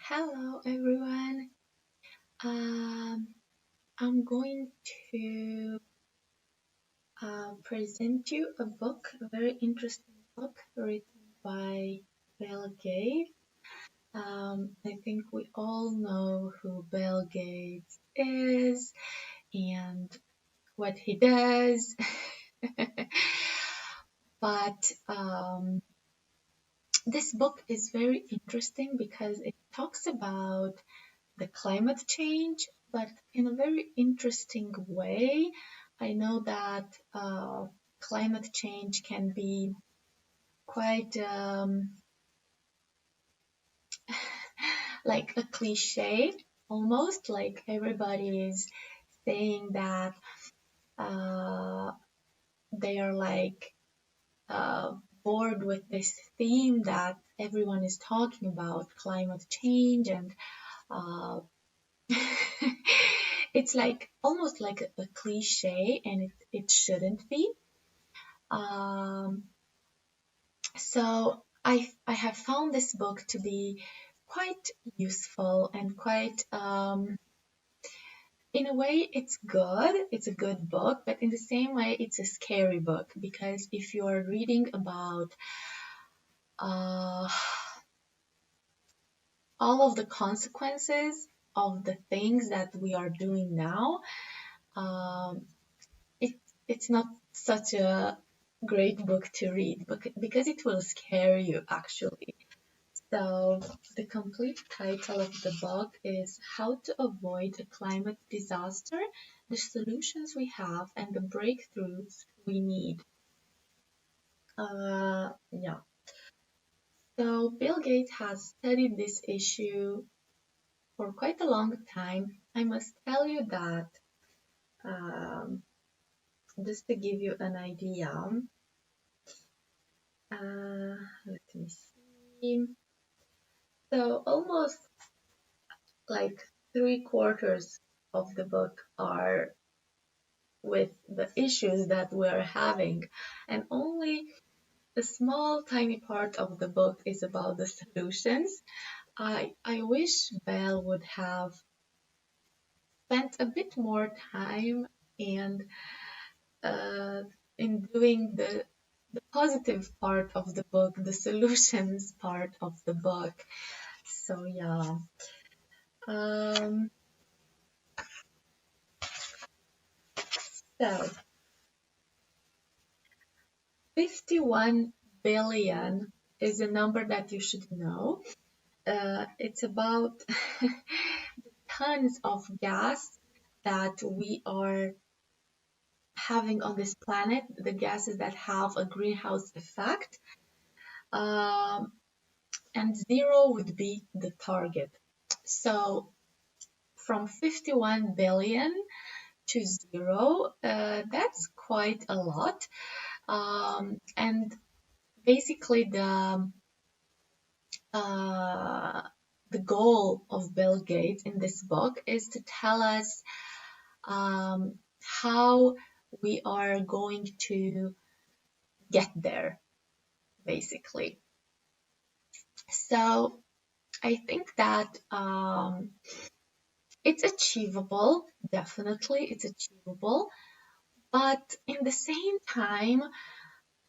Hello everyone. Um, I'm going to present you a book, a very interesting book written by Bill Gates. I think we all know who Bill Gates is and what he does, but this book is very interesting because it talks about the climate change, but in a very interesting way. I know that climate change can be quite like a cliche, almost like everybody is saying that uh, they are like uh, bored with this theme that everyone is talking about climate change and uh, it's like almost like a cliche and it shouldn't be. Um, so I have found this book to be quite useful and quite in a way it's good. It's a good book, but in the same way it's a scary book because if you are reading about uh, all of the consequences of the things that we are doing now, um, it it's not such a great book to read because it will scare you actually. So the complete title of the book is How to Avoid a Climate Disaster, the Solutions We Have and the Breakthroughs We Need. Yeah. So Bill Gates has studied this issue for quite a long time. I must tell you that um, just to give you an idea, let me see. So almost like 3/4 of the book are with the issues that we're having, and only a small tiny part of the book is about the solutions. I wish Belle would have spent a bit more time and uh, in doing the positive part of the book, the solutions part of the book. So yeah. Um, so 51 billion is a number that you should know. It's about tons of gas that we are having on this planet, the gases that have a greenhouse effect, um, and zero would be the target. So from 51 billion to zero, that's quite a lot. And basically, uh, the goal of Bill Gates in this book is to tell us how we are going to get there, basically. So I think that it's achievable, definitely, it's achievable. But in the same time,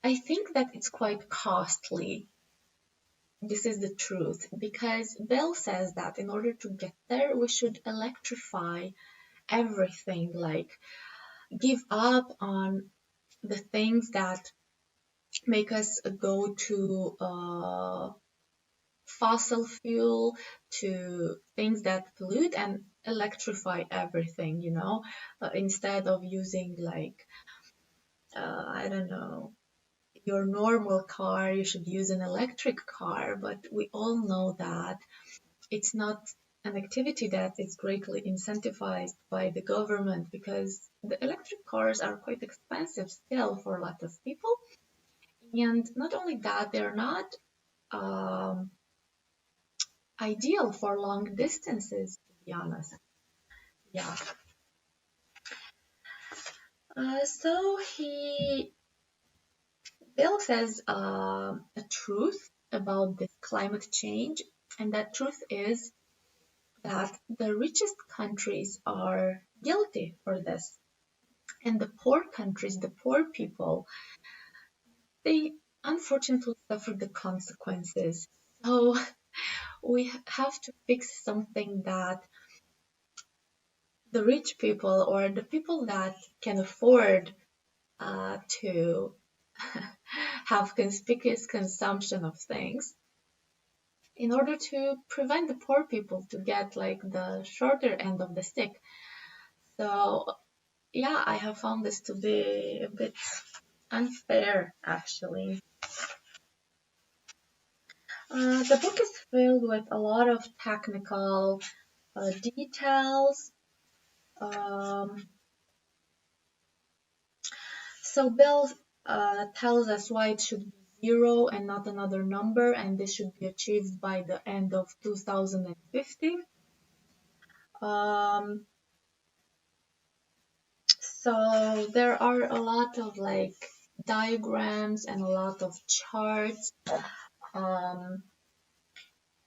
I think that it's quite costly. This is the truth because Bill says that in order to get there, we should electrify everything, like give up on the things that make us go to fossil fuel, to things that pollute and electrify everything, instead of using like, I don't know, your normal car, you should use an electric car. But we all know that it's not an activity that is greatly incentivized by the government because the electric cars are quite expensive still for a lot of people. And not only that, they're not um, ideal for long distances, to be honest. Yeah. So Bill says a truth about this climate change, and that truth is that the richest countries are guilty for this. And the poor countries, the poor people, they unfortunately suffer the consequences. So we have to fix something that the rich people or the people that can afford to have conspicuous consumption of things in order to prevent the poor people to get like the shorter end of the stick. So yeah, I have found this to be a bit unfair actually. The book is filled with a lot of technical details. Um, so Bill tells us why it should be 0 and not another number, and this should be achieved by the end of 2050. Um, so there are a lot of like diagrams and a lot of charts. Um,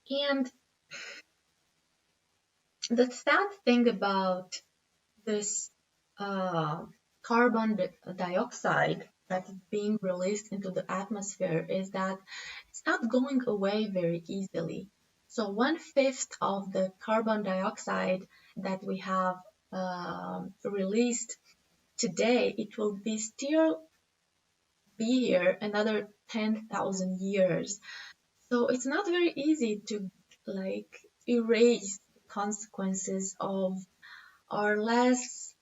and the sad thing about this uh, carbon dioxide that is being released into the atmosphere is that it's not going away very easily. So 1/5 of the carbon dioxide that we have released today, it will be still be here another 10,000 years. So it's not very easy to like erase the consequences of our less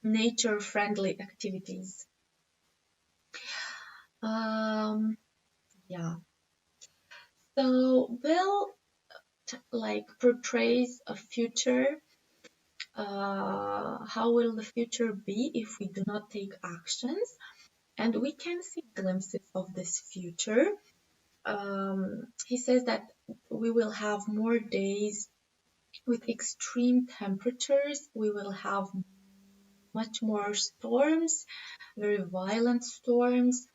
nature-friendly activities. Um, yeah. So Bill like portrays a future. How will the future be if we do not take actions? And we can see glimpses of this future. He says that we will have more days with extreme temperatures. We will have much more storms, very violent storms.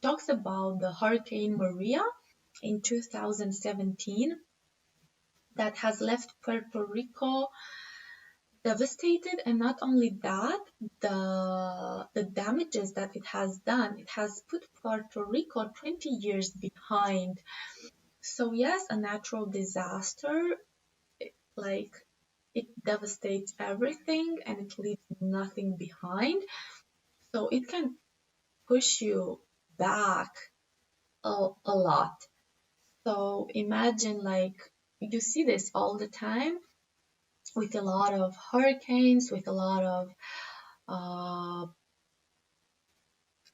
Talks about the Hurricane Maria in 2017 that has left Puerto Rico devastated, and not only that, the damages that it has done, it has put Puerto Rico 20 years behind. So yes, a natural disaster, like it devastates everything and it leaves nothing behind. So it can push you back a lot. So imagine like you see this all the time with a lot of hurricanes, with a lot of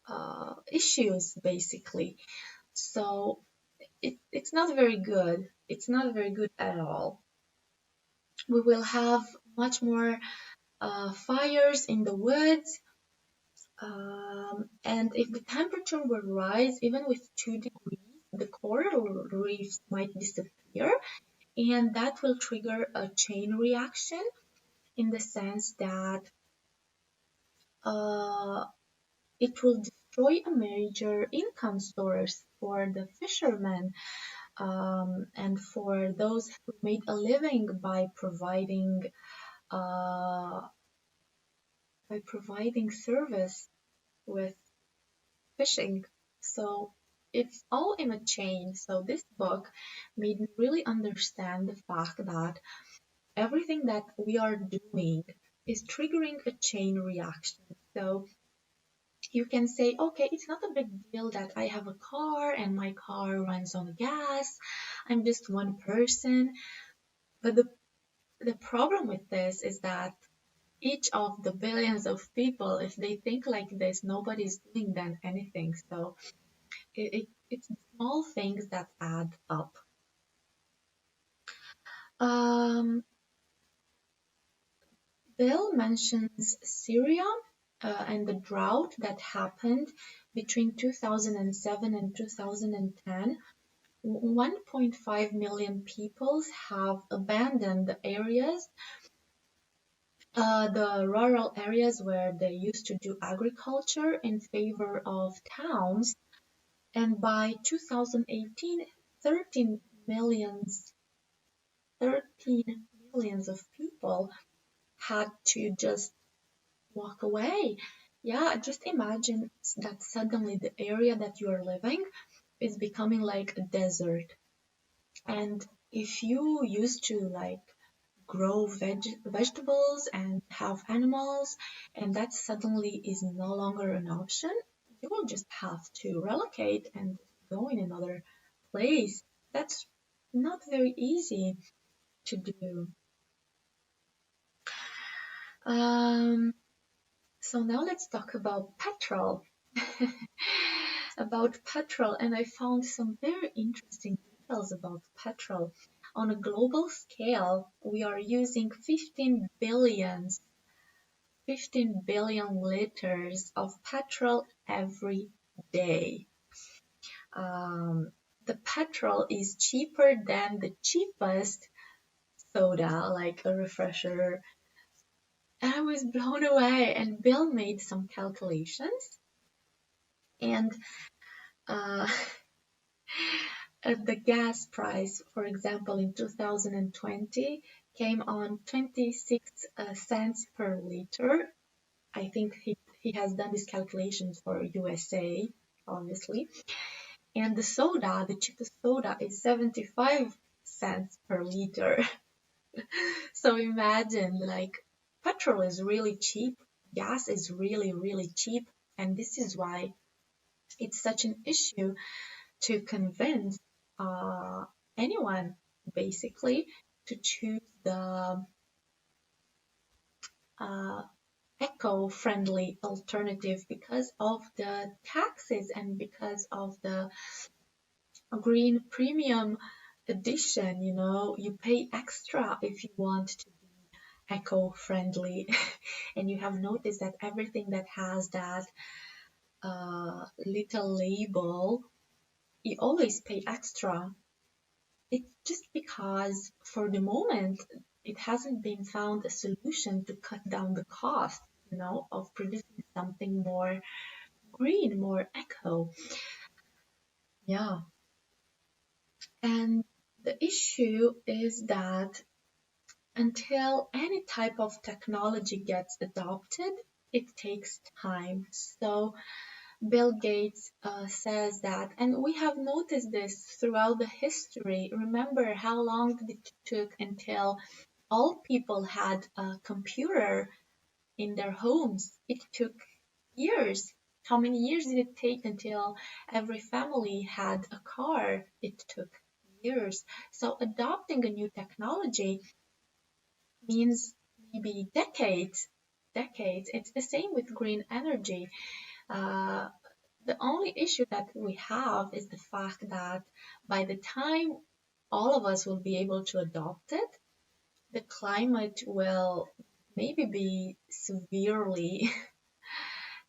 uh, issues basically. So it's not very good. It's not very good at all. We will have much more fires in the woods. And if the temperature will rise even with 2 degrees, the coral reefs might disappear, and that will trigger a chain reaction in the sense that uh, it will destroy a major income source for the fishermen and for those who made a living uh, by providing service with fishing. So it's all in a chain. So this book made me really understand the fact that everything that we are doing is triggering a chain reaction. So you can say, okay, it's not a big deal that I have a car and my car runs on gas. I'm just one person. But the problem with this is that each of the billions of people, if they think like this, nobody's doing then anything. So it's small things that add up. Um, Bill mentions Syria and the drought that happened between 2007 and 2010. 1.5 million people have abandoned the areas, the rural areas where they used to do agriculture in favor of towns. And by 2018, 13 millions 13 millions of people had to just walk away. Yeah, just imagine that suddenly the area that you are living is becoming like a desert. And if you used to like grow vegetables and have animals, and that suddenly is no longer an option, you will just have to relocate and go in another place. That's not very easy to do. Um, so now let's talk about petrol. About petrol, and I found some very interesting details about petrol. On a global scale, we are using 15 billion liters of petrol every day. The petrol is cheaper than the cheapest soda, like a refresher. And I was blown away, and Bill made some calculations, and uh, the gas price, for example, in 2020 came on 26 cents per liter. I think he has done these calculations for USA, obviously. And the soda, the cheapest soda, is 75 cents per liter. So imagine, like, petrol is really cheap, gas is really, really cheap, and this is why it's such an issue to convince uh, anyone, basically, to choose the uh, eco-friendly alternative because of the taxes and because of the green premium edition. You pay extra if you want to be eco-friendly. And you have noticed that everything that has that little label, you always pay extra. It's just because for the moment it hasn't been found a solution to cut down the cost, of producing something more green, more eco. Yeah. And the issue is that until any type of technology gets adopted, it takes time. So Bill Gates says that, and we have noticed this throughout the history. Remember how long it took until all people had a computer in their homes? It took years. How many years did it take until every family had a car? It took years. So adopting a new technology means maybe decades. Decades. It's the same with green energy. Uh, the only issue that we have is the fact that by the time all of us will be able to adopt it, the climate will maybe be severely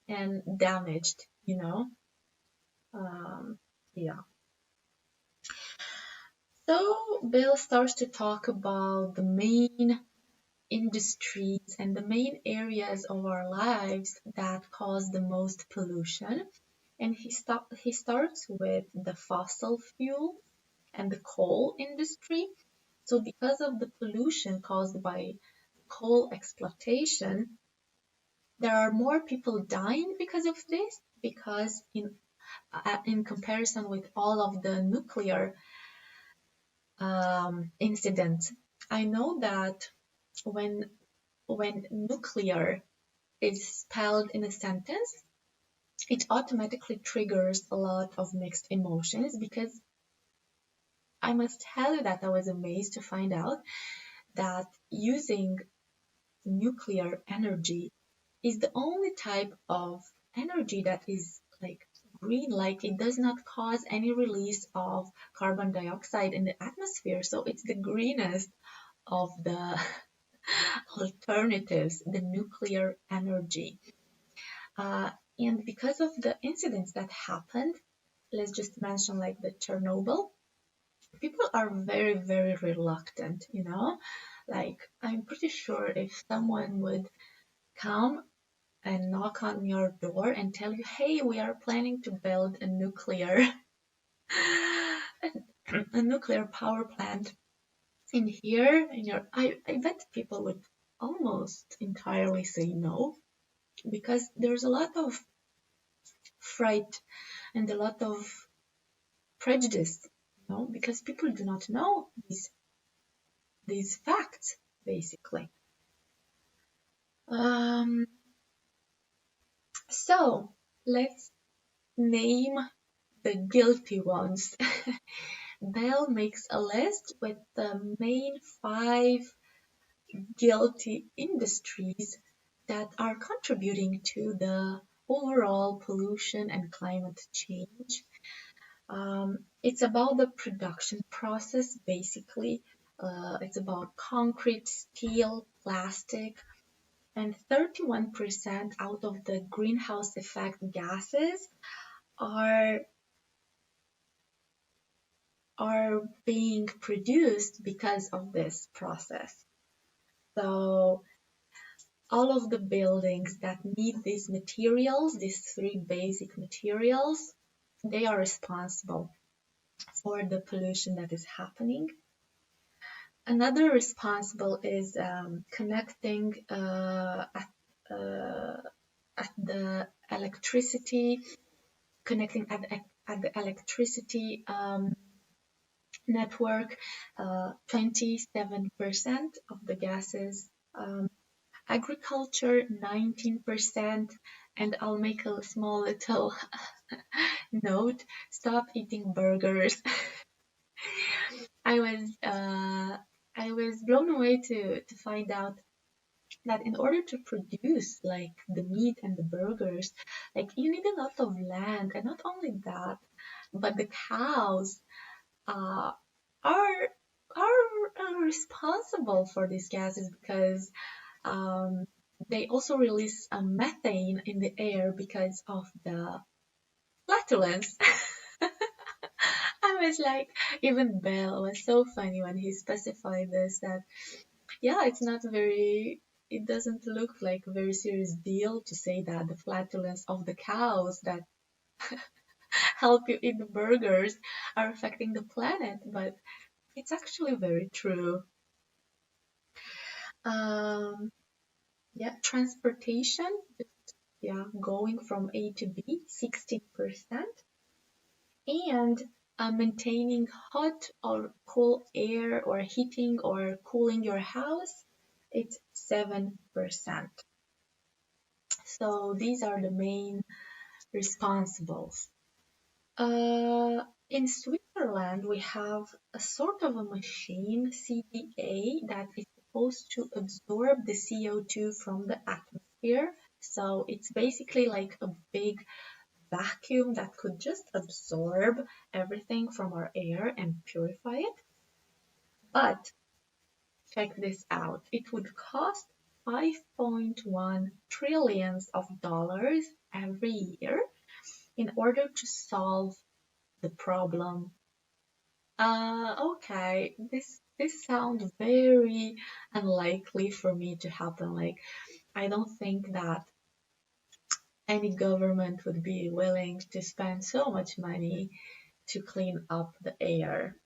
and damaged. Um, yeah. So Bill starts to talk about the main industries and the main areas of our lives that cause the most pollution. And he starts with the fossil fuel and the coal industry. So because of the pollution caused by coal exploitation, there are more people dying because of this, because in comparison with all of the nuclear incidents. I know that when nuclear is spelled in a sentence, it automatically triggers a lot of mixed emotions, because I must tell you that I was amazed to find out that using nuclear energy is the only type of energy that is like green, like it does not cause any release of carbon dioxide in the atmosphere. So it's the greenest of the alternatives, the nuclear energy. Uh, and because of the incidents that happened, let's just mention like the Chernobyl, people are very, very reluctant. Like, I'm pretty sure if someone would come and knock on your door and tell you, hey, we are planning to build a nuclear a nuclear power plant, in here, I bet people would almost entirely say no, because there's a lot of fright and a lot of prejudice, because people do not know these facts, basically. Um, so let's name the guilty ones. Bell makes a list with the main 5 guilty industries that are contributing to the overall pollution and climate change. It's about the production process, basically. It's about concrete, steel, plastic, and 31% out of the greenhouse effect gases are are being produced because of this process. So all of the buildings that need these materials, these 3 basic materials, they are responsible for the pollution that is happening. Another responsible is connecting at the electricity, connecting at the electricity network, 27% of the gases. Agriculture, 19%, and I'll make a small little note: stop eating burgers. I was blown away to find out that in order to produce like the meat and the burgers, like you need a lot of land, and not only that, but the cows uh, are are responsible for these gases, because they also release methane in the air because of the flatulence. I was like, even Bell was so funny when he specified this, that yeah, it doesn't look like a very serious deal to say that the flatulence of the cows that help you eat the burgers are affecting the planet, but it's actually very true. Um, yeah, transportation, yeah, going from A to B, 16%, and maintaining hot or cool air, or heating or cooling your house, it's 7%. So these are the main responsibles. In Switzerland, we have a sort of a machine, CDA, that is supposed to absorb the CO2 from the atmosphere. So it's basically like a big vacuum that could just absorb everything from our air and purify it. But check this out. It would cost 5.1 trillions of dollars every year in order to solve the problem. Okay, this sounds very unlikely for me to happen. Like, I don't think that any government would be willing to spend so much money to clean up the air.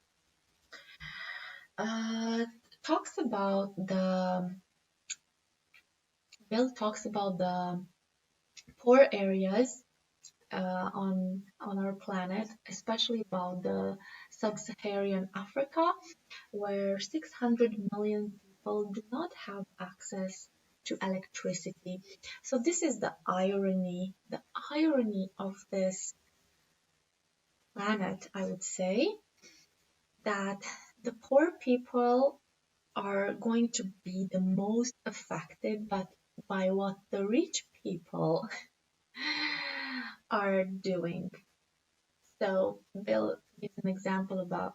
Uh, talks about the Bill talks about the poor areas on our planet, especially about the sub-Saharan Africa, where 600 million people do not have access to electricity. So this is the irony of this planet, I would say, that the poor people are going to be the most affected, but by what the rich people are doing. So Bill gives an example about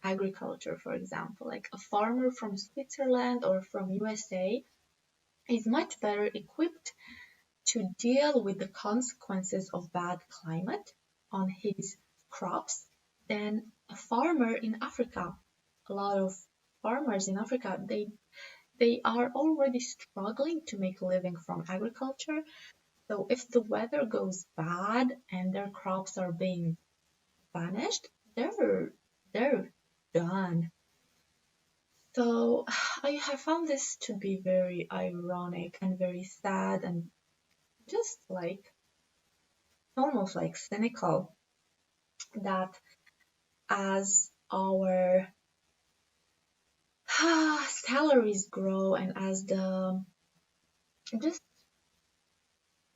agriculture, for example, like a farmer from Switzerland or from USA is much better equipped to deal with the consequences of bad climate on his crops than a farmer in Africa. A lot of farmers in Africa, they are already struggling to make a living from agriculture. So if the weather goes bad and their crops are being vanished, they're done. So I have found this to be very ironic and very sad and just like almost like cynical that as our salaries grow and as the just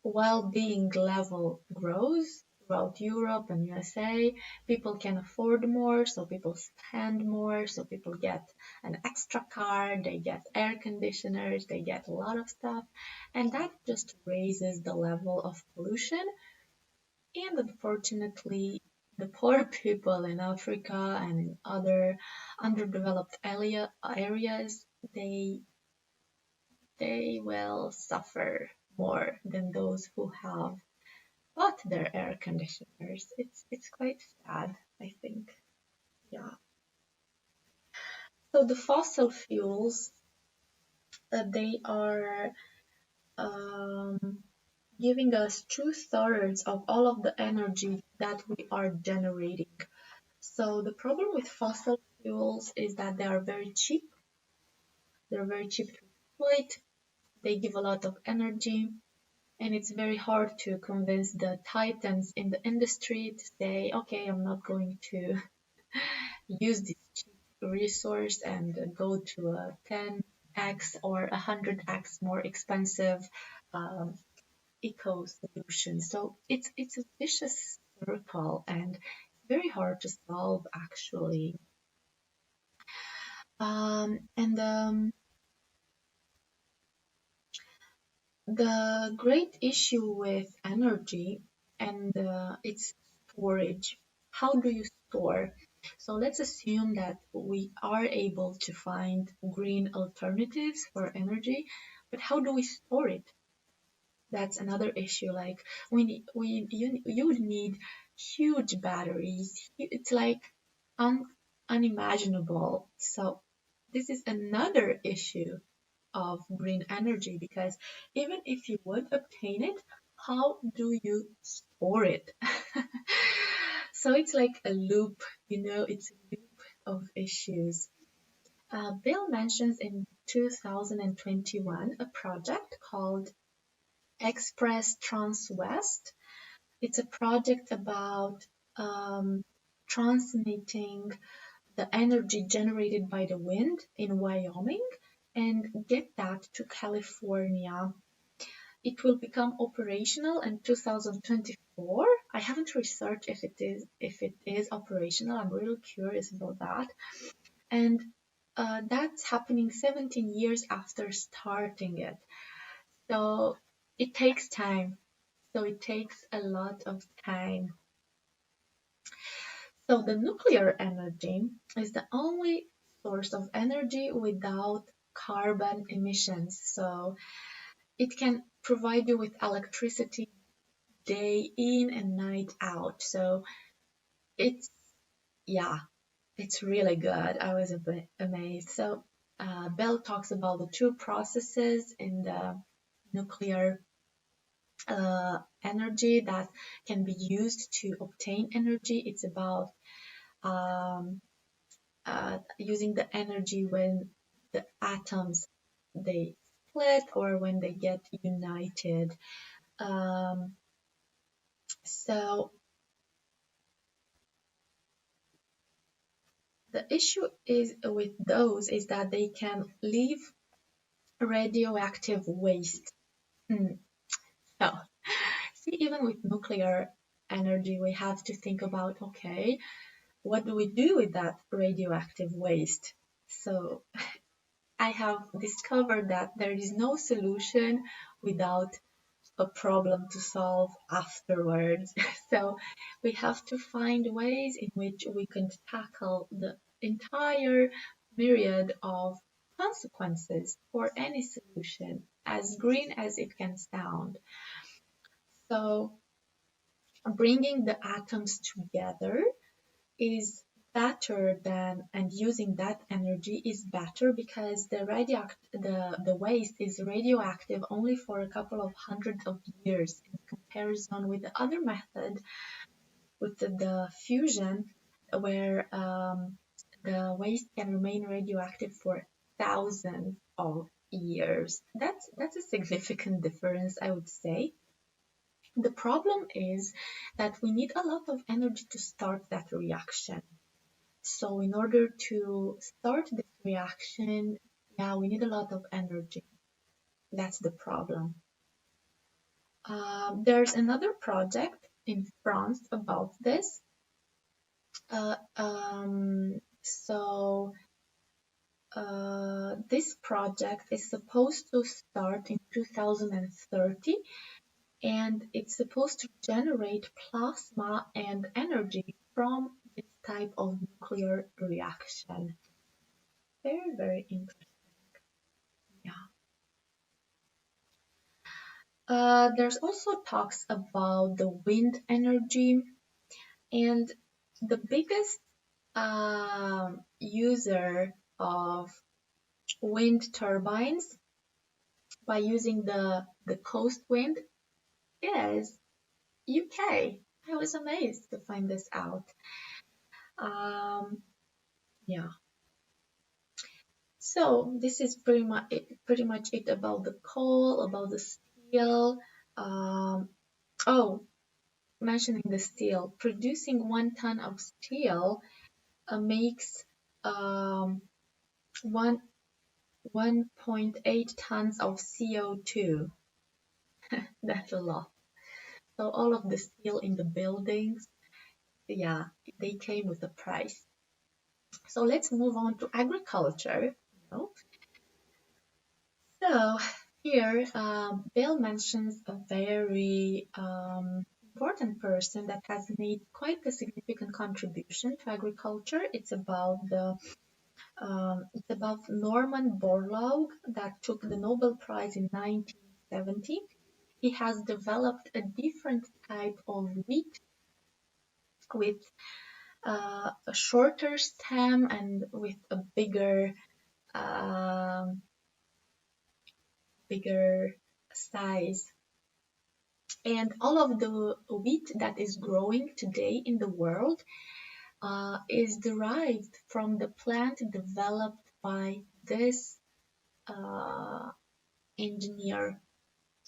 well-being level grows throughout Europe and USA, people can afford more, so people spend more, so people get an extra car, they get air conditioners, they get a lot of stuff, and that just raises the level of pollution. And unfortunately, the poor people in Africa and in other underdeveloped areas, they will suffer more than those who have bought their air conditioners. It's quite sad, I think. Yeah. So the fossil fuels, they are um, giving us 2/3 of all of the energy that we are generating. So the problem with fossil fuels is that they are very cheap. They're very cheap to exploit. They give a lot of energy, and it's very hard to convince the titans in the industry to say, okay, I'm not going to use this cheap resource and go to a 10x or 100x more expensive um, eco solution. So it's a vicious circle and very hard to solve actually. And the great issue with energy and its storage. How do you store? So let's assume that we are able to find green alternatives for energy, but how do we store it? That's another issue. Like you would need huge batteries. It's like unimaginable. So this is another issue of green energy because even if you would obtain it, how do you store it? So it's like a loop, it's a loop of issues. Bill mentions in 2021 a project called Express Transwest. It's a project about transmitting the energy generated by the wind in Wyoming and get that to California. It will become operational in 2024. I haven't researched if it is operational. I'm really curious about that. And that's happening 17 years after starting it. So it takes time. So it takes a lot of time. So the nuclear energy is the only source of energy without carbon emissions. So it can provide you with electricity day in and night out. So it's, yeah, it's really good. I was a bit amazed. So Bell talks about the two processes in the nuclear energy that can be used to obtain energy. It's about um, using the energy when the atoms they split or when they get united. Um, so the issue is with those is that they can leave radioactive waste. So see, even with nuclear energy, we have to think about, okay, what do we do with that radioactive waste? So I have discovered that there is no solution without a problem to solve afterwards. So we have to find ways in which we can tackle the entire myriad of consequences for any solution, as green as it can sound. So bringing the atoms together is better than, and using that energy is better because the waste is radioactive only for a couple of hundreds of years in comparison with the other method, with the fusion, where the waste can remain radioactive for thousands of years. That's a significant difference, I would say. The problem is that we need a lot of energy to start that reaction. So in order to start this reaction, yeah, we need a lot of energy. That's the problem. There's another project in France about this. So this project is supposed to start in 2030, and it's supposed to generate plasma and energy from this type of nuclear reaction. Very, very interesting. Yeah. There's also talks about the wind energy, and the biggest user of wind turbines by using the coast wind is UK. I was amazed to find this out. Yeah. So this is pretty much it about the coal, about the steel. Oh, mentioning the steel, producing 1 ton of steel makes um, 1.8 tons of CO2. That's a lot. So all of the steel in the buildings, yeah, they came with a price. So let's move on to agriculture. So here, Bill mentions a very important person that has made quite a significant contribution to agriculture. It's about Norman Borlaug that took the Nobel Prize in 1970. He has developed a different type of wheat with a shorter stem and with a bigger size. And all of the wheat that is growing today in the world is derived from the plant developed by this engineer.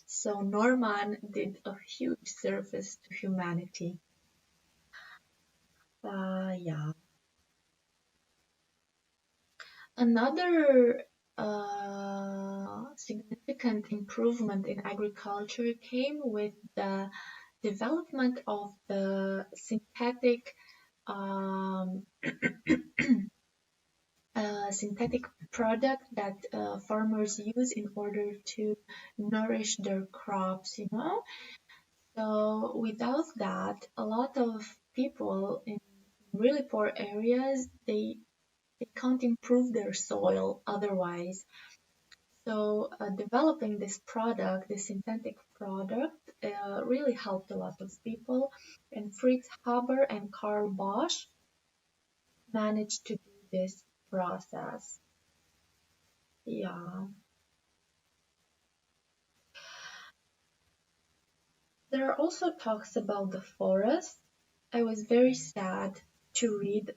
So Norman did a huge service to humanity. Yeah. Another significant improvement in agriculture came with the development of the synthetic um, synthetic product that farmers use in order to nourish their crops. So without that, a lot of people in really poor areas, they can't improve their soil otherwise. So developing this product, this synthetic product, really helped a lot of people. And Fritz Haber and Karl Bosch managed to do this process. Yeah. There are also talks about the forest. I was very sad to read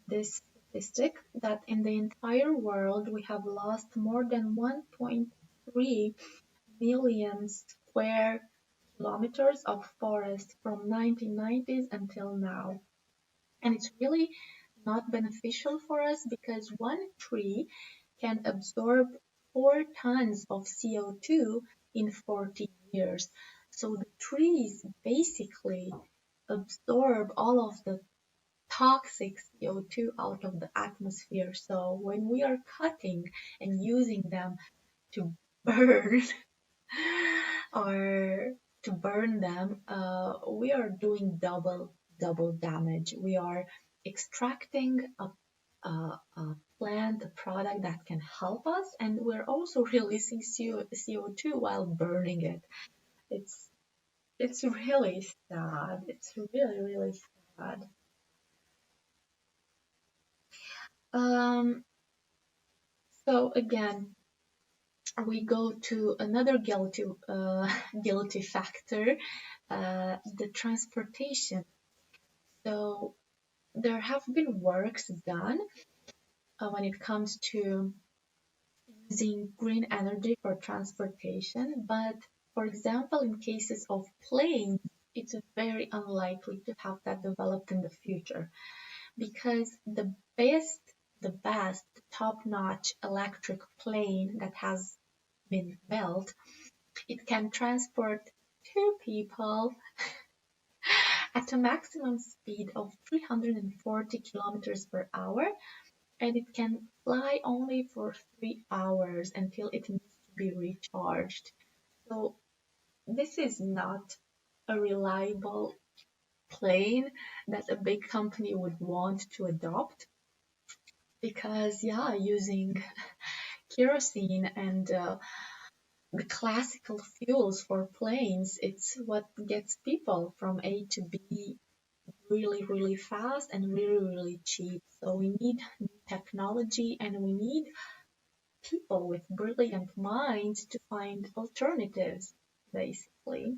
this statistic that in the entire world we have lost more than 1.3 million square kilometers of forest from 1990s until now. And it's really not beneficial for us because one tree can absorb 4 tons of CO2 in 40 years. So the trees basically absorb all of the toxic CO2 out of the atmosphere. So when we are cutting and using them to burn or to burn them, we are doing double damage. We are extracting a plant, a product that can help us, and we're also releasing CO2 while burning it. It's it's really sad. It's really sad. Um, so again, we go to another guilty factor, the transportation. So there have been works done when it comes to using green energy for transportation, but for example, in cases of planes, it's very unlikely to have that developed in the future because the best top-notch electric plane that has been built, it can transport two people at a maximum speed of 340 kilometers per hour, and it can fly only for 3 hours until it needs to be recharged. So this is not a reliable plane that a big company would want to adopt because, yeah, using kerosene and the classical fuels for planes, it's what gets people from A to B really, really fast and really, really cheap. So we need new technology and we need people with brilliant minds to find alternatives, basically.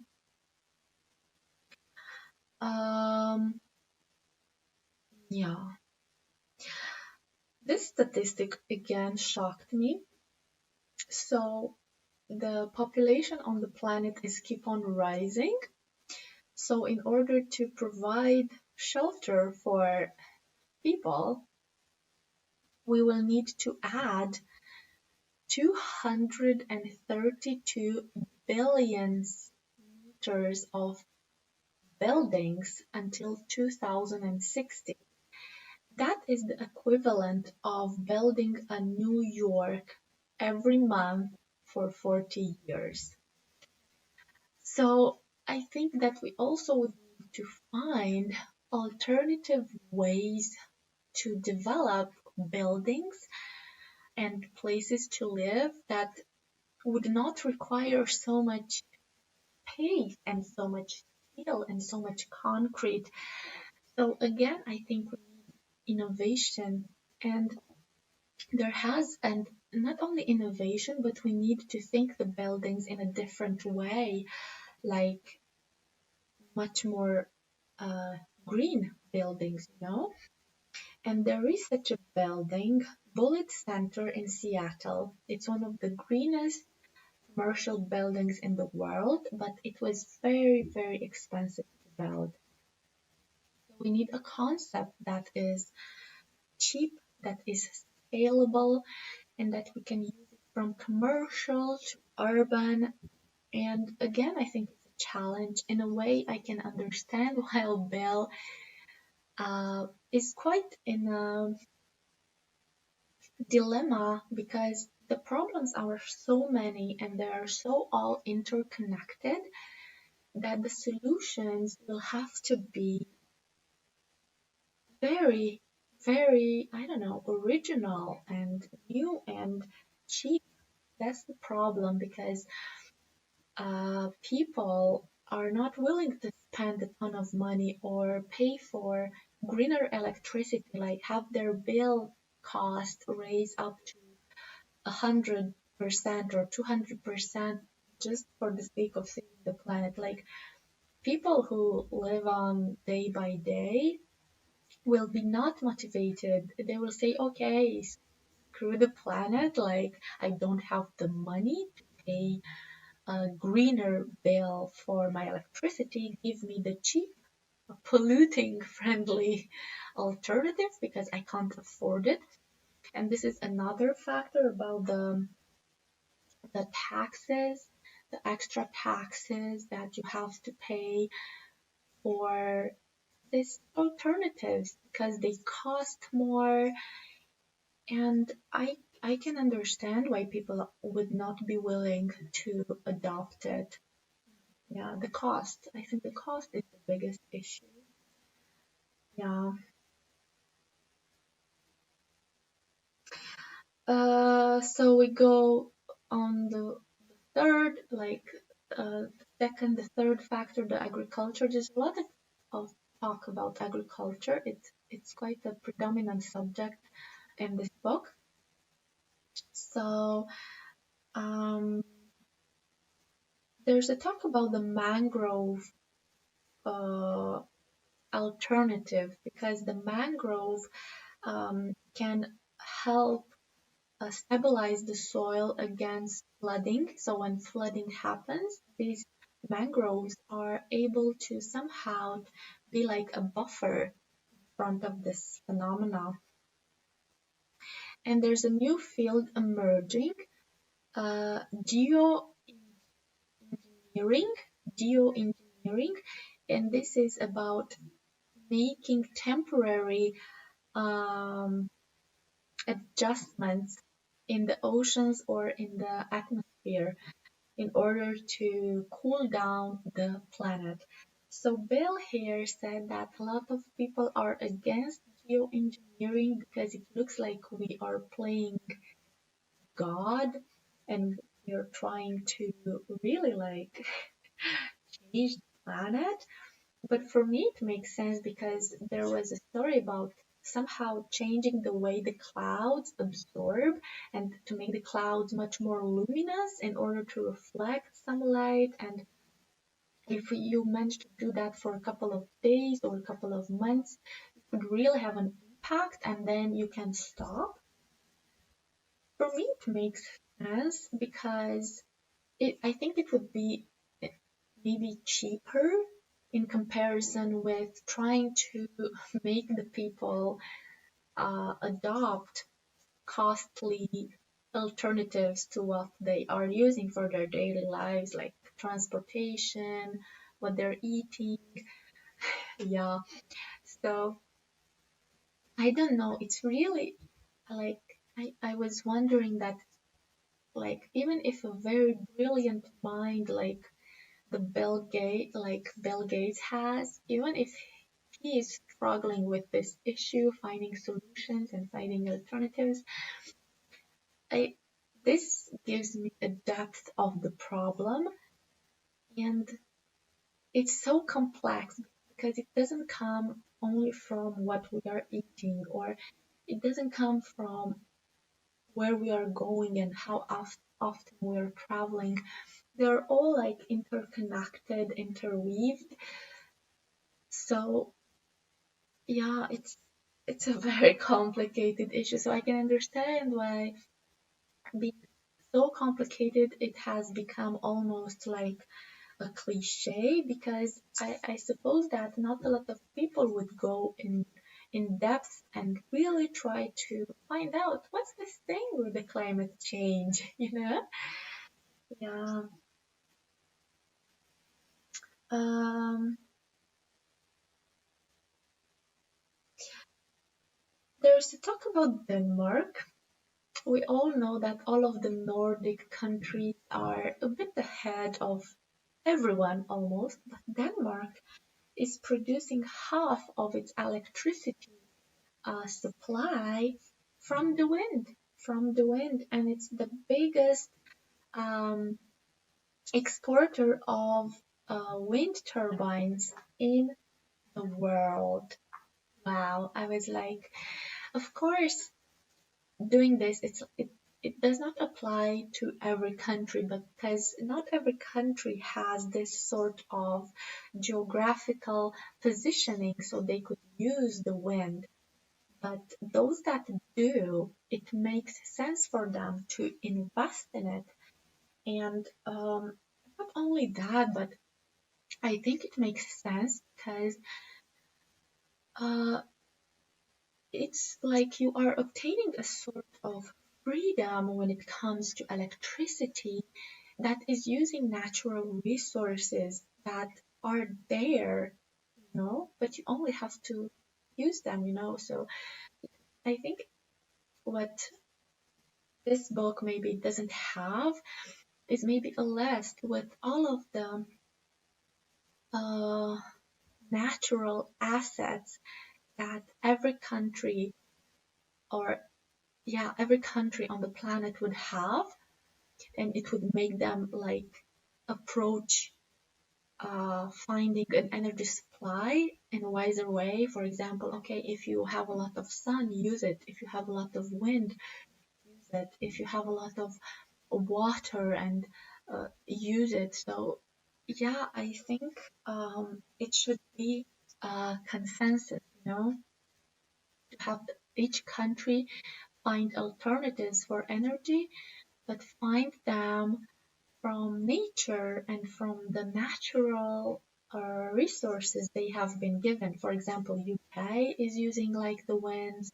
Um, yeah, this statistic again shocked me. So the population on the planet is keep on rising. So in order to provide shelter for people, we will need to add 232 billion meters of buildings until 2060. That is the equivalent of building a New York every month for 40 years. So I think that we also would need to find alternative ways to develop buildings and places to live that would not require so much space and so much steel and so much concrete. So again, I think we need innovation, and there has, and not only innovation, but we need to think the buildings in a different way, like much more uh, green buildings. And there is such a building, Bullitt Center in Seattle. It's one of the greenest commercial buildings in the world, but it was very, very expensive to build. So we need a concept that is cheap, that is scalable, and that we can use it from commercial to urban. And again, I think it's a challenge. In a way, I can understand while Bill is quite in a dilemma because the problems are so many and they are so all interconnected that the solutions will have to be very, very, I don't know, original and new and cheap. That's the problem because people are not willing to spend a ton of money or pay for greener electricity, like have their bill cost raise up to 100% or 200% just for the sake of saving the planet. Like people who live on day by day will be not motivated. They will say, okay, screw the planet. Like I don't have the money to pay a greener bill for my electricity. Give me the cheap, polluting friendly alternative because I can't afford it. And this is another factor about the taxes, the extra taxes that you have to pay for these alternatives because they cost more. And I can understand why people would not be willing to adopt it. Yeah, the cost. I think the cost is the biggest issue. Yeah. So we go on the third, like second, the third factor, the agriculture. There's a lot of talk about agriculture. It's quite a predominant subject in this book. So um, there's a talk about the mangrove uh, alternative because the mangrove can help stabilize the soil against flooding. So when flooding happens, these mangroves are able to somehow be like a buffer in front of this phenomena. And there's a new field emerging, geoengineering, geoengineering, and this is about making temporary um, adjustments in the oceans or in the atmosphere in order to cool down the planet. So Bill here said that a lot of people are against geoengineering because it looks like we are playing God and we're trying to really like change the planet. But for me, it makes sense because there was a story about somehow changing the way the clouds absorb and to make the clouds much more luminous in order to reflect sunlight. And if you manage to do that for a couple of days or a couple of months, it would really have an impact and then you can stop. For me, it makes sense because I think it would be maybe cheaper in comparison with trying to make the people adopt costly alternatives to what they are using for their daily lives, like transportation, what they're eating. Yeah, so I don't know. It's really like I was wondering that, like, even if a very brilliant mind like Bill Gates has, even if he is struggling with this issue, finding solutions and finding alternatives, I this gives me a depth of the problem, and it's so complex because it doesn't come only from what we are eating, or it doesn't come from where we are going and how often we are traveling. They're all like interconnected, interweaved. So yeah, it's a very complicated issue. So I can understand why being so complicated it has become almost like a cliche because I suppose that not a lot of people would go in depth and really try to find out what's this thing with the climate change, you know? Yeah. Um, there's a talk about Denmark. We all know that all of the Nordic countries are a bit ahead of everyone almost, but Denmark is producing half of its electricity supply from the wind, and it's the biggest um, exporter of wind turbines in the world. Wow, I was like, of course, doing this, it does not apply to every country, but because not every country has this sort of geographical positioning, so they could use the wind. But those that do, it makes sense for them to invest in it. And not only that, but I think it makes sense because uh, it's like you are obtaining a sort of freedom when it comes to electricity that is using natural resources that are there, but you only have to use them. So I think what this book maybe doesn't have is maybe a list with all of the uh, natural assets that every country or yeah, every country on the planet would have, and it would make them like approach finding an energy supply in a wiser way. For example, okay, if you have a lot of sun, use it. If you have a lot of wind, use it. If you have a lot of water and use it. So yeah, I think it should be consensus, to have each country find alternatives for energy, but find them from nature and from the natural resources they have been given. For example, UK is using like the winds,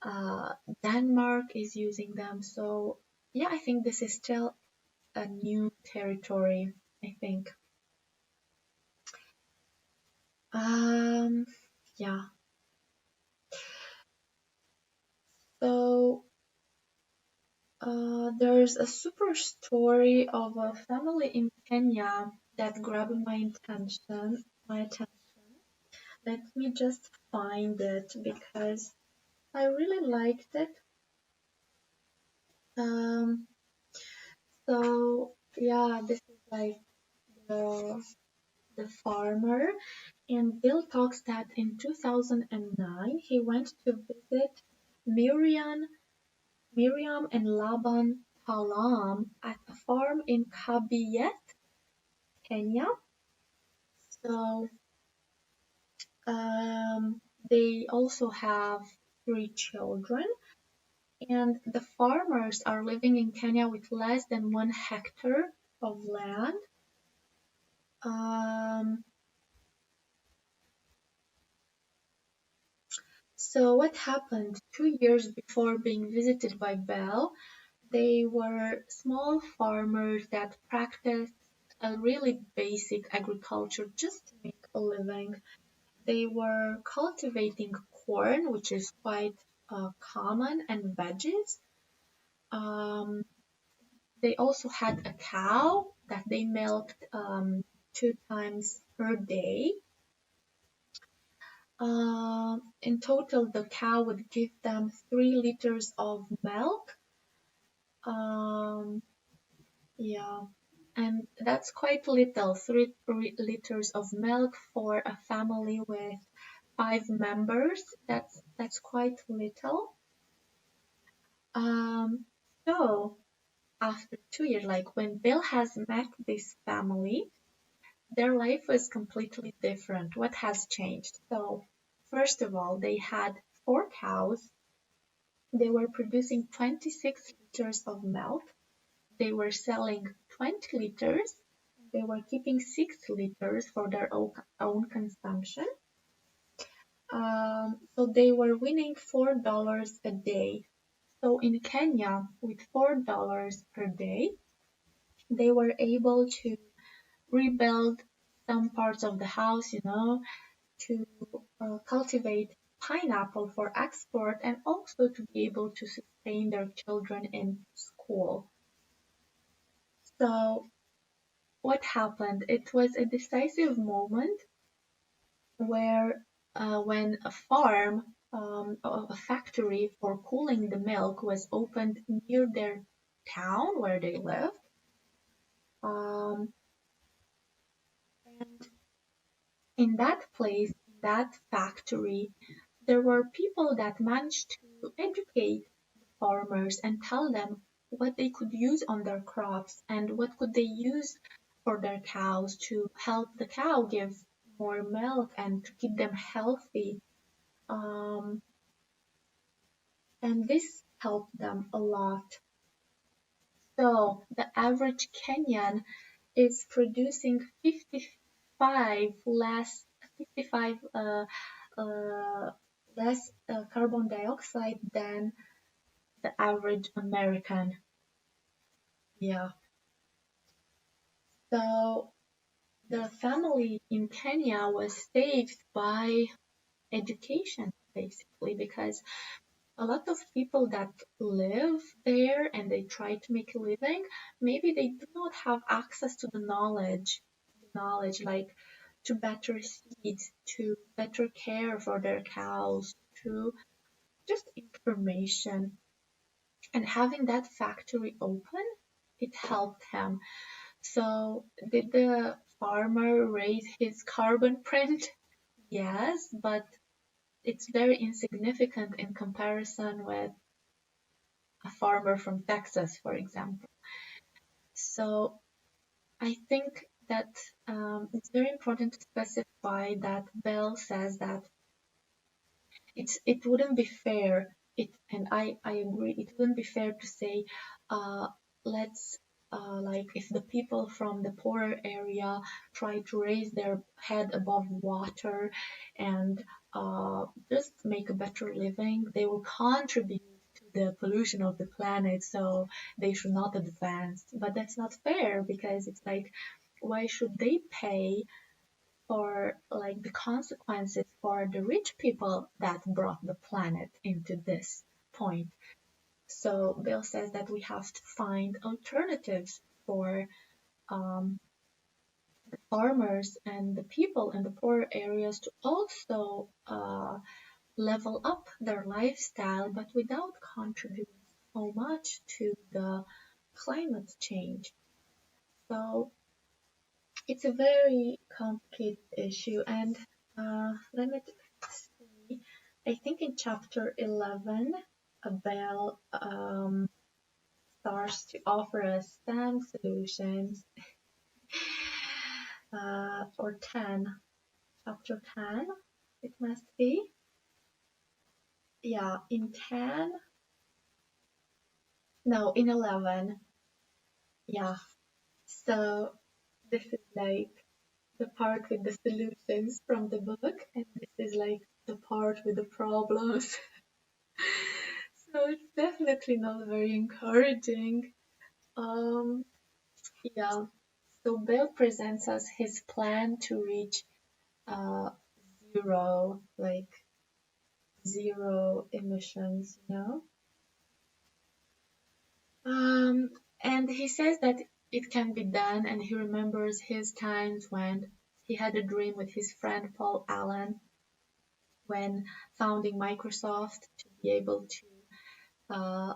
uh, Denmark is using them. So yeah, I think this is still a new territory, I think. Um, yeah. So there's a super story of a family in Kenya that grabbed my attention. My attention. Let me just find it because I really liked it. Um, so yeah, this is like the the farmer, and Bill talks that in 2009 he went to visit Miriam, Miriam and Laban Talam at a farm in Kabiyet, Kenya. So um, they also have three children, and the farmers are living in Kenya with less than 1 hectare of land. Um, so what happened 2 years before being visited by Bell? They were small farmers that practiced a really basic agriculture just to make a living. They were cultivating corn, which is quite common, and veggies. Um, they also had a cow that they milked 2 times per day. In total, the cow would give them 3 liters of milk. Um, yeah, and that's quite little, 3 liters of milk for a family with 5 members. That's quite little. Um, so after 2 years, like when Bill has met this family, their life was completely different. What has changed? So first of all, they had 4 cows. They were producing 26 liters of milk. They were selling 20 liters. They were keeping 6 liters for their own consumption. So they were winning $4 a day. So in Kenya, with $4 per day, they were able to rebuild some parts of the house, to cultivate pineapple for export and also to be able to sustain their children in school. So what happened? It was a decisive moment where when a farm, a factory for cooling the milk was opened near their town where they lived. Um, and in that place, in that factory, there were people that managed to educate the farmers and tell them what they could use on their crops and what could they use for their cows to help the cow give more milk and to keep them healthy. Um, and this helped them a lot. So the average Kenyan is producing 55 less carbon dioxide than the average American. Yeah. So the family in Kenya was saved by education, basically, because a lot of people that live there and they try to make a living, maybe they do not have access to the knowledge like to better seeds, to better care for their cows, to just information. And having that factory open, it helped him. So did the farmer raise his carbon print? Yes, but it's very insignificant in comparison with a farmer from Texas, for example. So I think that it's very important to specify that Bell says that it wouldn't be fair. I agree. It wouldn't be fair to say, let's like if the people from the poorer area try to raise their head above water and just make a better living, they will contribute to the pollution of the planet, so they should not advance. But that's not fair, because it's like, why should they pay for like the consequences for the rich people that brought the planet into this point? So Bill says that we have to find alternatives for the farmers and the people in the poorer areas to also level up their lifestyle, but without contributing so much to the climate change. So it's a very complicated issue, and let me see. I think in chapter 11, Abel starts to offer us some solutions, or 10, chapter 10, it must be. Yeah, in 10, no, in 11. Yeah, so this is like the part with the solutions from the book, and this is like the part with the problems. So it's definitely not very encouraging. Um, yeah. So Bill presents us his plan to reach uh, zero, like zero emissions, you know. Um, and he says that it can be done, and he remembers his times when he had a dream with his friend Paul Allen when founding Microsoft, to be able to uh,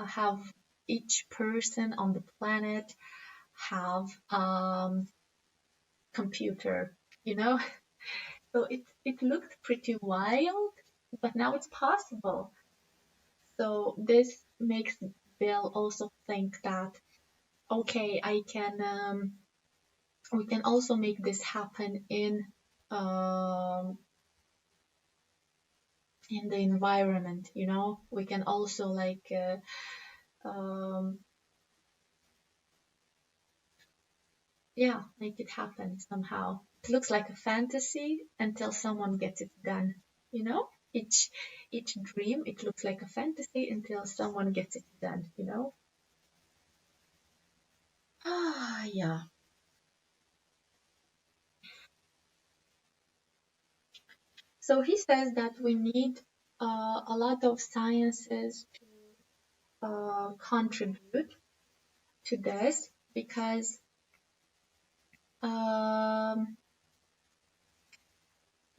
have each person on the planet have computer, you know. So it looked pretty wild, but now it's possible. So this makes Bill also think that, okay, I can we can also make this happen in the environment, you know. We can also like yeah, make it happen somehow. It looks like a fantasy until someone gets it done, you know? Each dream, it looks like a fantasy until someone gets it done, you know? Ah, yeah. So he says that we need a lot of sciences to contribute to this, um,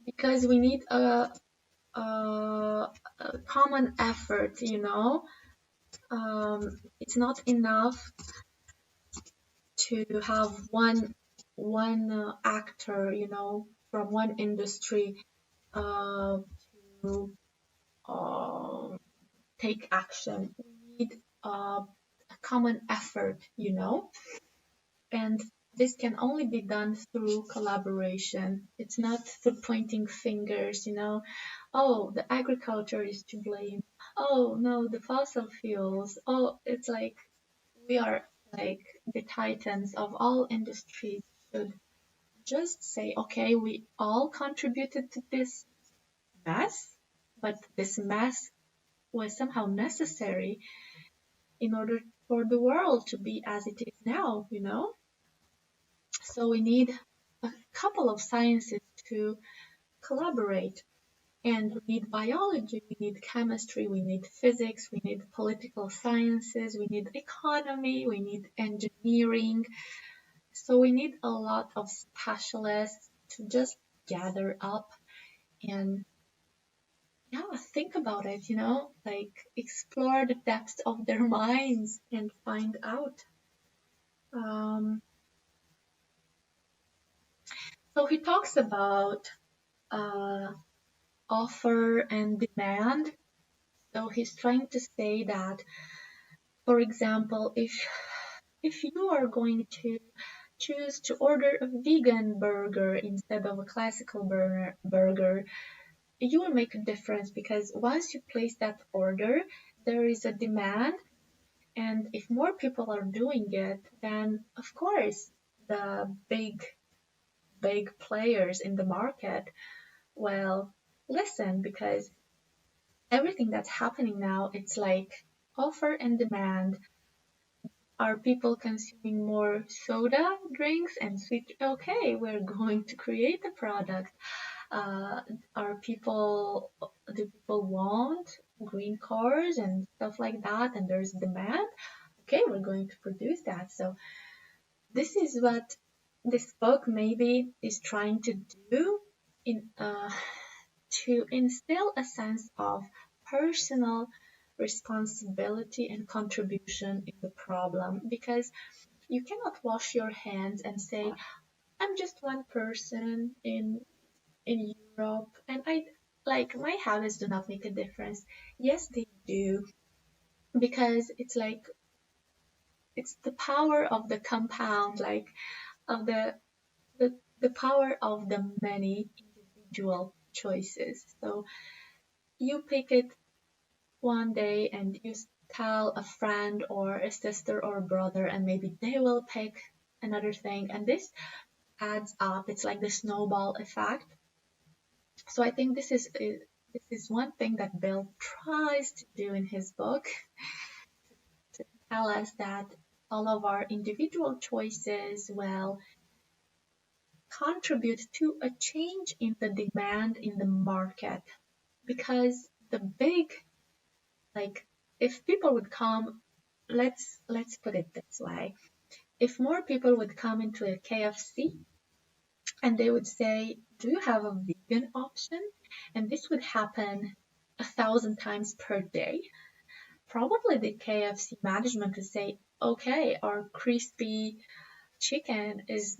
because we need a common effort, you know. It's not enough to have one actor, you know, from one industry uh, to uh, take action. We need a common effort, you know, and this can only be done through collaboration. It's not through pointing fingers, you know. Oh, the agriculture is to blame. Oh no, the fossil fuels. Oh, it's like we are like the titans of all industries should just say, okay, we all contributed to this mess, but this mess was somehow necessary in order for the world to be as it is now, you know? So we need a couple of sciences to collaborate. And we need biology, we need chemistry, we need physics, we need political sciences, we need economy, we need engineering. So we need a lot of specialists to just gather up and yeah, think about it, you know, like explore the depths of their minds and find out. Um, so he talks about uh, offer and demand. So he's trying to say that, for example, if you are going to choose to order a vegan burger instead of a classical burger, you will make a difference because once you place that order, there is a demand, and if more people are doing it, then of course the big players in the market will listen, because everything that's happening now, it's like offer and demand. Are people consuming more soda drinks and sweet? Okay, we're going to create a product. Uh, do people want green cars and stuff like that? And there's demand. Okay, we're going to produce that. So this is what this book maybe is trying to do, in to instill a sense of personal responsibility and contribution in the problem, because you cannot wash your hands and say, I'm just one person in Europe and I like my habits do not make a difference. Yes, they do, because it's like it's the power of the compound, like of the power of the many individual choices. So you pick it one day and you tell a friend or a sister or a brother, and maybe they will pick another thing, and this adds up. It's like the snowball effect. So I think this is one thing that Bill tries to do in his book, to tell us that all of our individual choices will contribute to a change in the demand in the market. Because the big, like, if people would come, let's put it this way, if more people would come into a KFC and they would say, do you have a vegan option? And this would happen 1,000 times per day. Probably the KFC management would say, okay, our crispy chicken is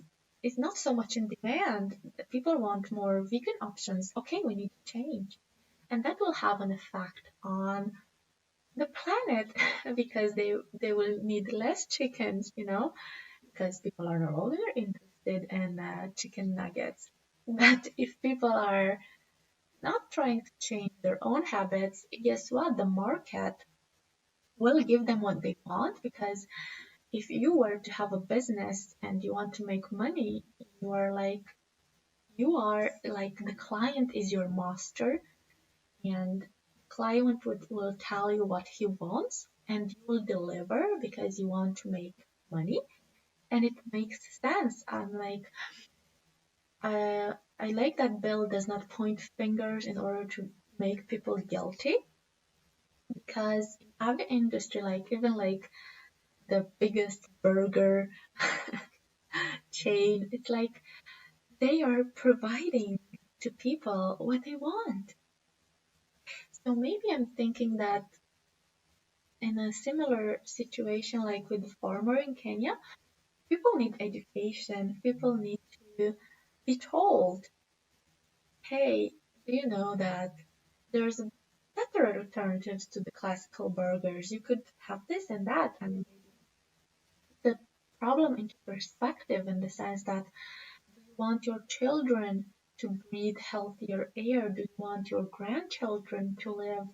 not so much in demand. People want more vegan options. Okay, we need to change. And that will have an effect on the planet because they will need less chickens, because people are no longer interested in chicken nuggets. But if people are not trying to change their own habits, guess what? The market will give them what they want, because if you were to have a business and you want to make money, you are like the client is your master, and client will tell you what he wants and you will deliver because you want to make money, and it makes sense. I like that Bill does not point fingers in order to make people guilty, because in our industry, like even like the biggest burger chain, it's like they are providing to people what they want. So maybe I'm thinking that in a similar situation like with the farmer in Kenya, people need education. People need to be told, hey, do you know that there's better alternatives to the classical burgers? You could have this and that, and the problem into perspective, in the sense that, do you want your children to breathe healthier air? Do you want your grandchildren to live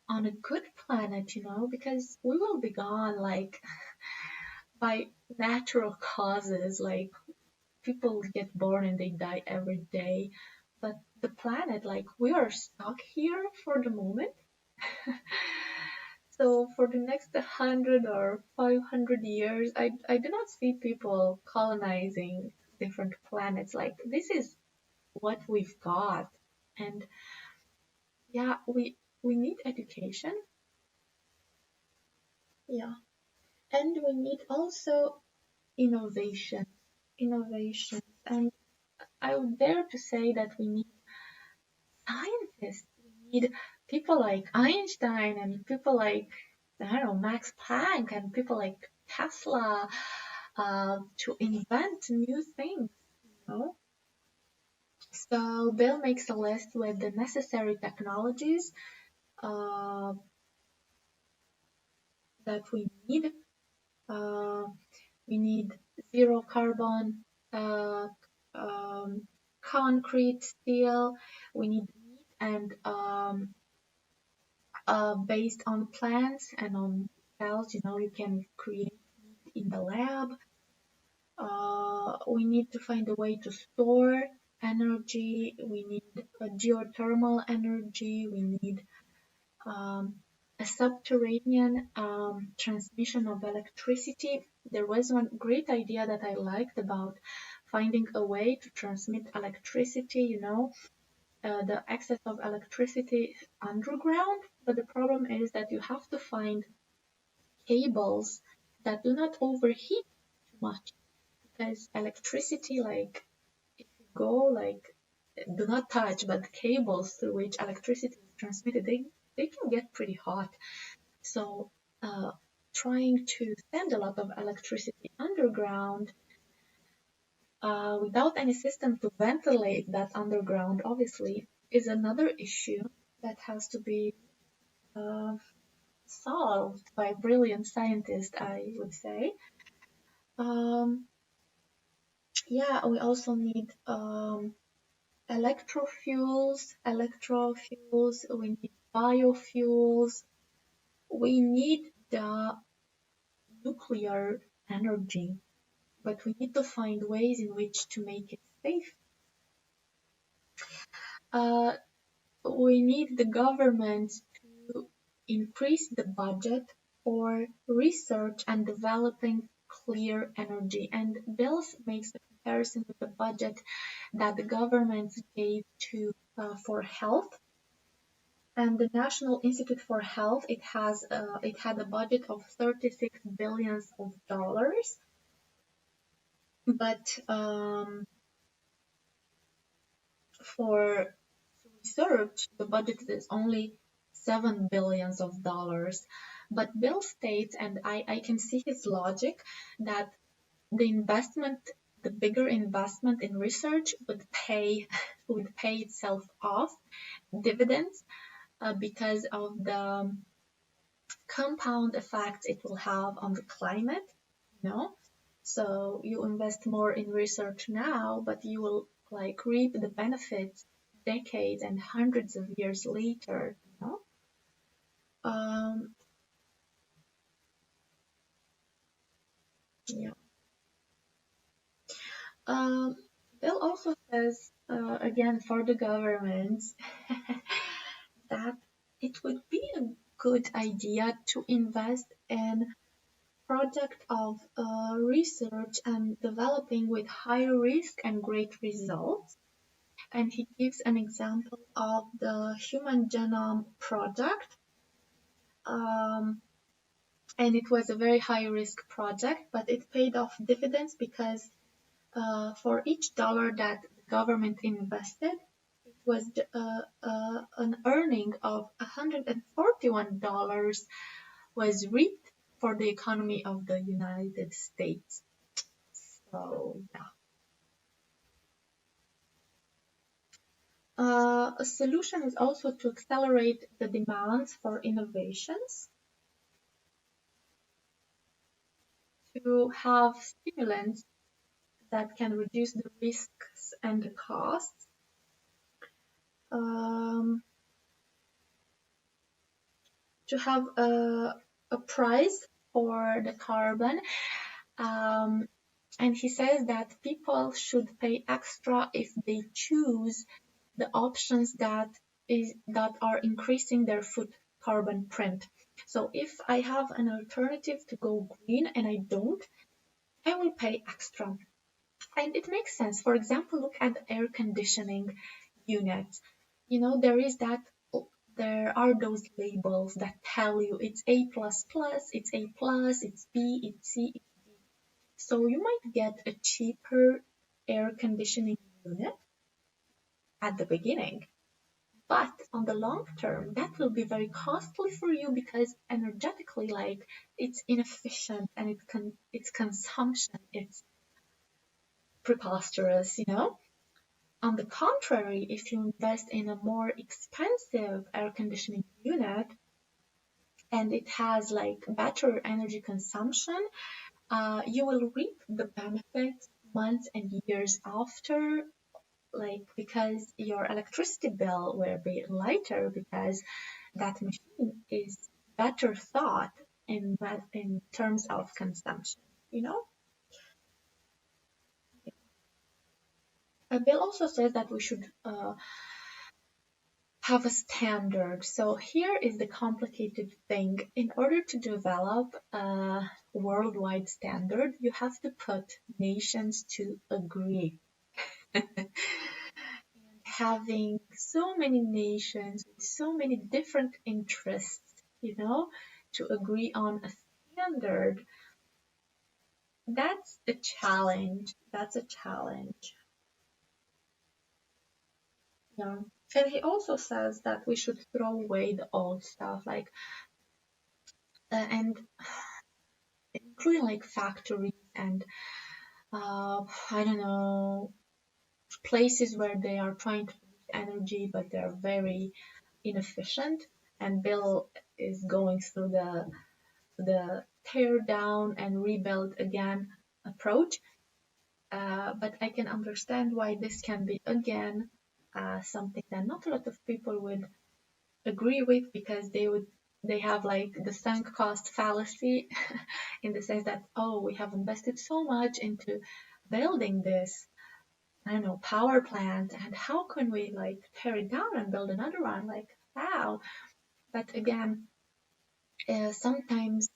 on a good planet, because we will be gone like by natural causes, like people get born and they die every day. But the planet, like we are stuck here for the moment. So for the next 100 or 500 years, I do not see people colonizing different planets. Like this is what we've got. And yeah, we need education. Yeah. And we need also innovation. Innovation. And I would dare to say that we need scientists. We need people like Einstein and people like, I don't know, Max Planck and people like Tesla to invent new things. You know? So Bill makes a list with the necessary technologies uh, that we need. Uh, We need zero carbon concrete, steel. We need meat and based on plants and on cells. You can create meat in the lab. We need to find a way to store energy. We need geothermal energy. We need a subterranean transmission of electricity. There was one great idea that I liked about finding a way to transmit electricity, the access of electricity underground. But the problem is that you have to find cables that do not overheat too much, because electricity, like, if you go, like, do not touch, but cables through which electricity is transmitted, they can get pretty hot. So trying to send a lot of electricity underground without any system to ventilate that underground, obviously, is another issue that has to be uh, solved by brilliant scientists, I would say. Um, yeah, we also need electrofuels, we need biofuels, we need the nuclear energy, but we need to find ways in which to make it safe. Uh, we need the government to increase the budget for research and developing clear energy. And Bills makes the comparison with the budget that the government gave to for health. And the National Institute for Health, it had a budget of $36 billion, but for research, the budget is only $7 billion. But Bill states, and I can see his logic, that the bigger investment in research would pay itself off dividends because of the compound effects it will have on the climate, you know. So you invest more in research now, but you will like reap the benefits decades and hundreds of years later. Um, yeah. Um, Bill also says, again, for the government, that it would be a good idea to invest in project of research and developing with high risk and great results. And he gives an example of the Human Genome Project. And it was a very high risk project, but it paid off dividends because for each dollar that the government invested, it was an earning of $141 was reaped for the economy of the United States. So yeah. A solution is also to accelerate the demands for innovations, to have stimulants that can reduce the risks and the costs, um, to have a price for the carbon. Um, and he says that people should pay extra if they choose the options that are increasing their foot carbon print. So if I have an alternative to go green and I don't, I will pay extra. And it makes sense. For example, look at the air conditioning units. There are those labels that tell you it's A++, it's A+, it's B, it's C, it's D. So you might get a cheaper air conditioning unit at the beginning, but on the long term, that will be very costly for you because energetically, like, it's inefficient and its consumption, it's preposterous. On the contrary, if you invest in a more expensive air conditioning unit and it has like better energy consumption, you will reap the benefits months and years after, like because your electricity bill will be lighter because that machine is better thought in terms of consumption, you know? Bill also says that we should have a standard. So here is the complicated thing. In order to develop a worldwide standard, you have to put nations to agree. Having so many nations with so many different interests, to agree on a standard, that's a challenge. That's a challenge. Yeah. And he also says that we should throw away the old stuff, like, and including like factories and, I don't know, places where they are trying to produce energy, but they're very inefficient. And Bill is going through the tear down and rebuild again approach. But I can understand why this can be again something that not a lot of people would agree with, because they have like the sunk cost fallacy in the sense that, oh, we have invested so much into building this, I don't know, power plant, and how can we like tear it down and build another one? Like, how? But again, sometimes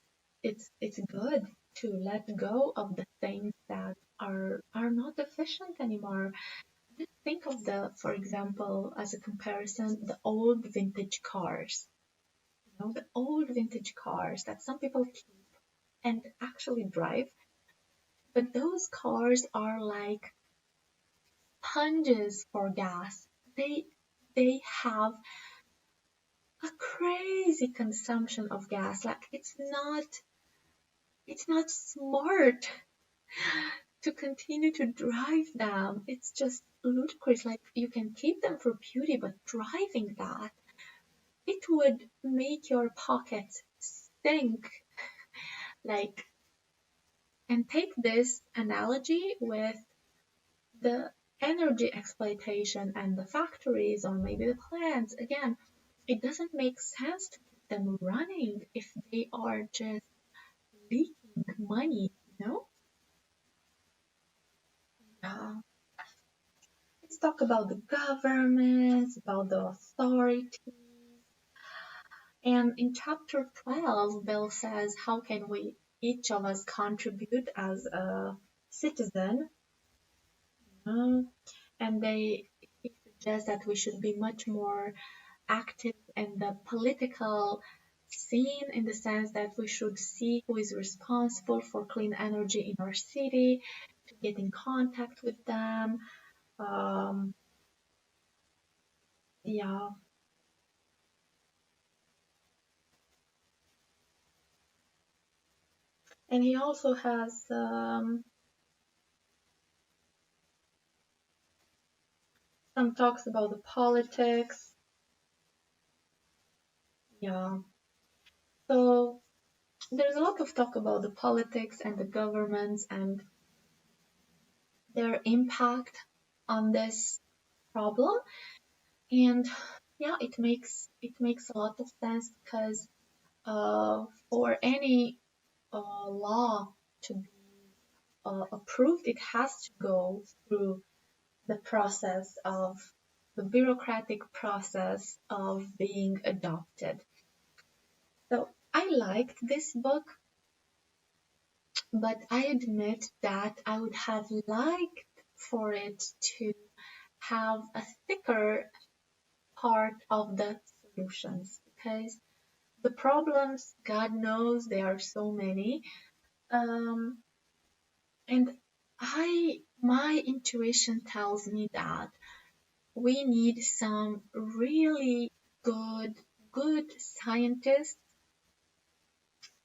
it's good to let go of the things that are not efficient anymore. Just think of for example, as a comparison, the old vintage cars. The old vintage cars that some people keep and actually drive, but those cars are like sponges for gas. They have a crazy consumption of gas. Like, it's not smart to continue to drive them. It's just ludicrous. Like, you can keep them for beauty, but driving that, it would make your pockets stink. Like, and take this analogy with the energy exploitation and the factories or maybe the plants. Again, it doesn't make sense to keep them running if they are just leaking money, you know? Yeah. Let's talk about the governments, about the authorities. And in chapter 12, Bill says, how can we, each of us, contribute as a citizen? And he suggests that we should be much more active in the political scene, in the sense that we should see who is responsible for clean energy in our city, to get in contact with them. Yeah. And he also has some talks about the politics. Yeah. So there's a lot of talk about the politics and the governments and their impact on this problem. And yeah, it makes a lot of sense, because for any law to be approved, it has to go through the process of the bureaucratic process of being adopted. So I liked this book, but I admit that I would have liked for it to have a thicker part of the solutions, because the problems, God knows, there are so many. Um, and my intuition tells me that we need some really good scientists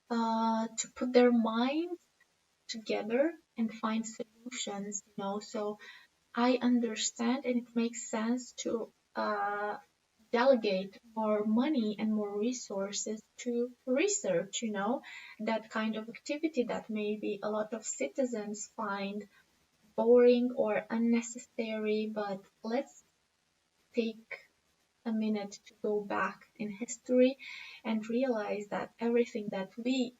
to put their minds together and find solutions. So I understand, and it makes sense to delegate more money and more resources to research, that kind of activity that maybe a lot of citizens find boring or unnecessary. But let's take a minute to go back in history and realize that everything that we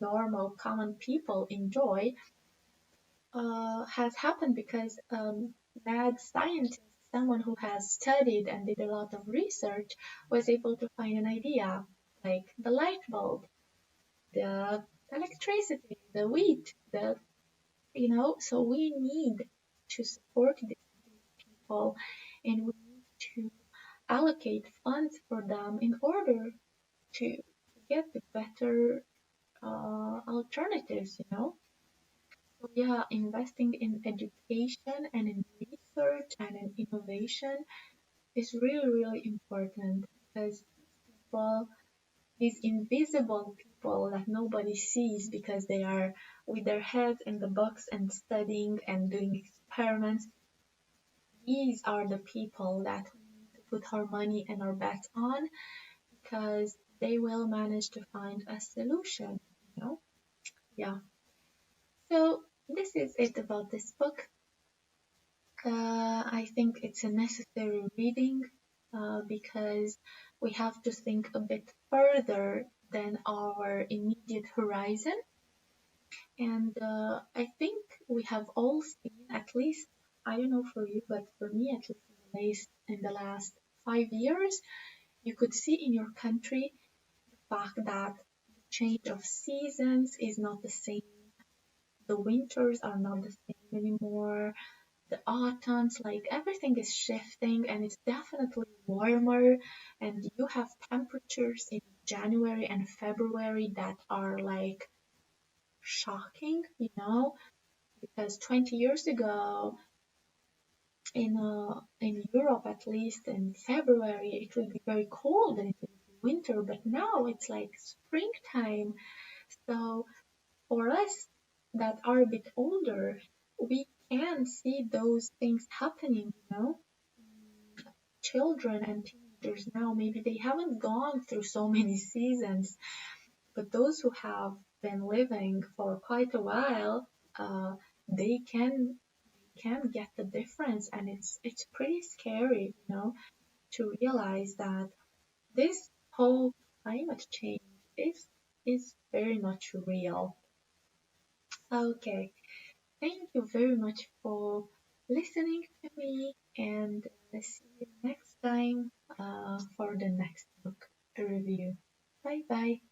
normal common people enjoy has happened because mad scientist, someone who has studied and did a lot of research, was able to find an idea like the light bulb, the electricity, the wheat, so we need to support these people, and we need to allocate funds for them in order to get the better alternatives. So yeah, investing in education and in research and in innovation is really, really important because people, these invisible people that nobody sees because they are with their heads in the books and studying and doing experiments, these are the people that we need to put our money and our bets on because they will manage to find a solution, you know? Yeah. So this is it about this book. I think it's a necessary reading because we have to think a bit further than our immediate horizon. And I think we have all seen, at least, I don't know for you, but for me, at least in the last 5 years, you could see in your country the fact that the change of seasons is not the same. The winters are not the same anymore. The autumns, like everything is shifting and it's definitely warmer. And you have temperatures in January and February that are like shocking, because 20 years ago in Europe, at least in February, it will be very cold and it will be winter, but now it's like springtime. So for us that are a bit older, we can see those things happening, Children and teenagers now, maybe they haven't gone through so many seasons, but those who have been living for quite a while, they can get the difference, and it's pretty scary, to realize that this whole climate change is very much real. Okay, thank you very much for listening to me, and see you next time for the next book review. Bye bye.